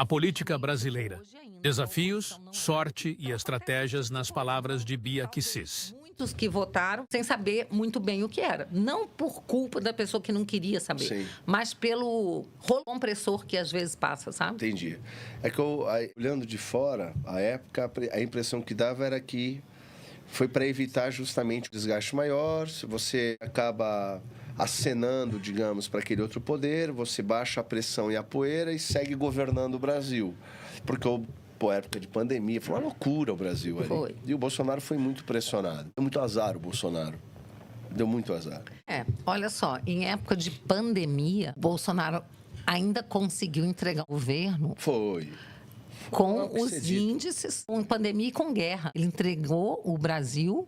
A política brasileira. Desafios, sorte e estratégias nas palavras de Bia Kicis. Muitos que votaram sem saber muito bem o que era. Não por culpa da pessoa que não queria saber, Sim. mas pelo rolo compressor que às vezes passa, sabe? Entendi. É que olhando de fora, a época, a impressão que dava era que foi para evitar justamente o desgaste maior. Se você acaba acenando, digamos, para aquele outro poder, você baixa a pressão e a poeira e segue governando o Brasil. Porque época de pandemia, foi uma loucura o Brasil ali. Foi. E o Bolsonaro foi muito pressionado. Deu muito azar o Bolsonaro. Deu muito azar. Olha só, em época de pandemia, Bolsonaro ainda conseguiu entregar o governo Foi. com Não, os excedido. índices, com pandemia e com guerra. Ele entregou o Brasil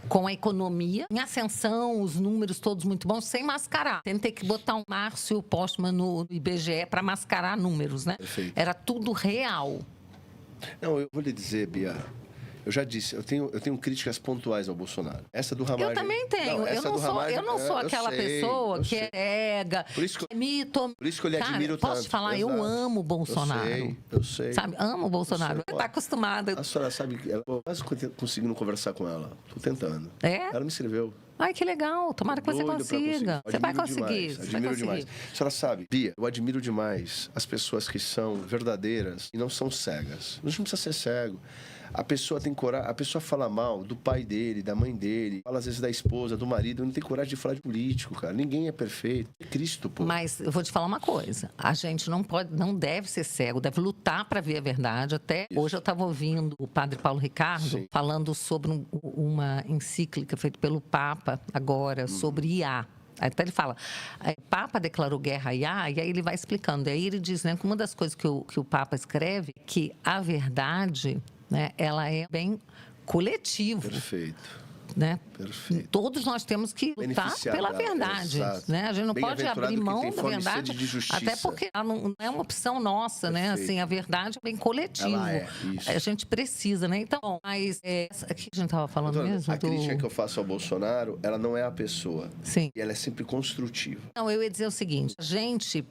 com a economia em ascensão, os números todos muito bons, sem mascarar. Tentei que botar um Márcio Postman no IBGE para mascarar números, né? Perfeito. Era tudo real. Não, eu vou lhe dizer, Bia, eu já disse, eu tenho críticas pontuais ao Bolsonaro. Essa do Ramagem... Eu também tenho. essa do Ramagem, eu não sou aquela pessoa eu que sei. é cega, Por isso que é mito. Por isso que eu lhe Cara, admiro posso tanto. te falar, eu Exato. amo o Bolsonaro. Eu sei. Sabe, amo o Bolsonaro. Eu sei. Você tá acostumada. A senhora sabe que eu tô quase conseguindo conversar com ela. Tô tentando. É? Ela me escreveu. Ai, que legal. Tomara que você Doido pra consiga. Você vai Admiro conseguir. demais, Você vai admiro conseguir. demais. A senhora sabe, Bia, eu admiro demais as pessoas que são verdadeiras e não são cegas. A gente não precisa ser cego. A pessoa tem coragem, a pessoa fala mal do pai dele, da mãe dele, fala às vezes da esposa, do marido, não tem coragem de falar de político, cara. Ninguém é perfeito. É Cristo, pô. Mas eu vou te falar uma coisa. A gente não deve ser cego, deve lutar para ver a verdade. Até hoje eu estava ouvindo o padre Paulo Ricardo Sim. falando sobre uma encíclica feita pelo Papa agora, sobre IA. Até ele fala, o Papa declarou guerra a IA, e aí ele vai explicando. E aí ele diz, né, que uma das coisas que o Papa escreve, que a verdade, né, ela é bem coletivo. Perfeito. Né? Perfeito. Todos nós temos que lutar Beneficiar pela dela, verdade, exato. né? A gente não pode Bem-aventurado abrir quem mão tem da fome e verdade, sede de justiça. até porque ela não é uma opção nossa, né? Perfeito. Assim, a verdade é bem coletivo. Ela é, isso. A gente precisa, né? Então, mas o que a gente estava falando Doutora, mesmo? a crítica que eu faço ao Bolsonaro, ela não é a pessoa. Sim. E ela é sempre construtiva. Não, eu ia dizer o seguinte, a gente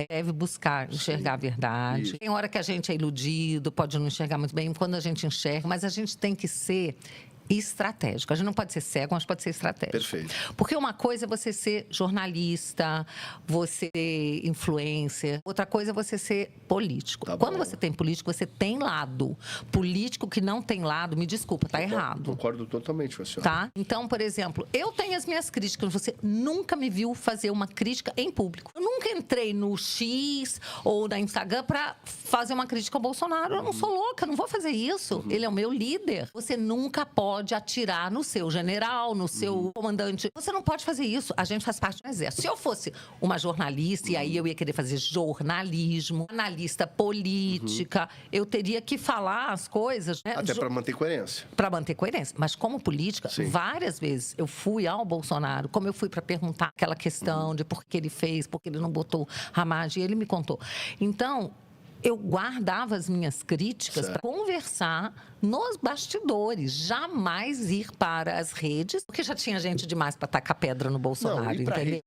deve buscar enxergar a verdade. Isso. Tem hora que a gente é iludido, pode não enxergar muito bem, quando a gente enxerga, mas a gente tem que ser estratégico. A gente não pode ser cego, mas pode ser estratégico. Perfeito. Porque uma coisa é você ser jornalista, você ser influencer, outra coisa é você ser político. Tá Quando bom. você tem político, você tem lado. Político que não tem lado, me desculpa, tá errado. Concordo totalmente com a senhora. Tá? Então, por exemplo, eu tenho as minhas críticas. Você nunca me viu fazer uma crítica em público. Eu nunca entrei no X ou na Instagram para fazer uma crítica ao Bolsonaro. Eu não sou louca, eu não vou fazer isso. Ele é o meu líder. Você nunca pode atirar no seu general, no seu comandante. Você não pode fazer isso. A gente faz parte do exército. Se eu fosse uma jornalista, e aí eu ia querer fazer jornalismo, analista política, eu teria que falar as coisas, né? Até para manter coerência. Para manter coerência. Mas como política, Sim. várias vezes eu fui ao Bolsonaro, como eu fui para perguntar aquela questão de por que ele fez, por que ele não botou Ramagem, e ele me contou. Então, eu guardava as minhas críticas para conversar nos bastidores, jamais ir para as redes, porque já tinha gente demais para tacar pedra no Bolsonaro, ir pra entendeu?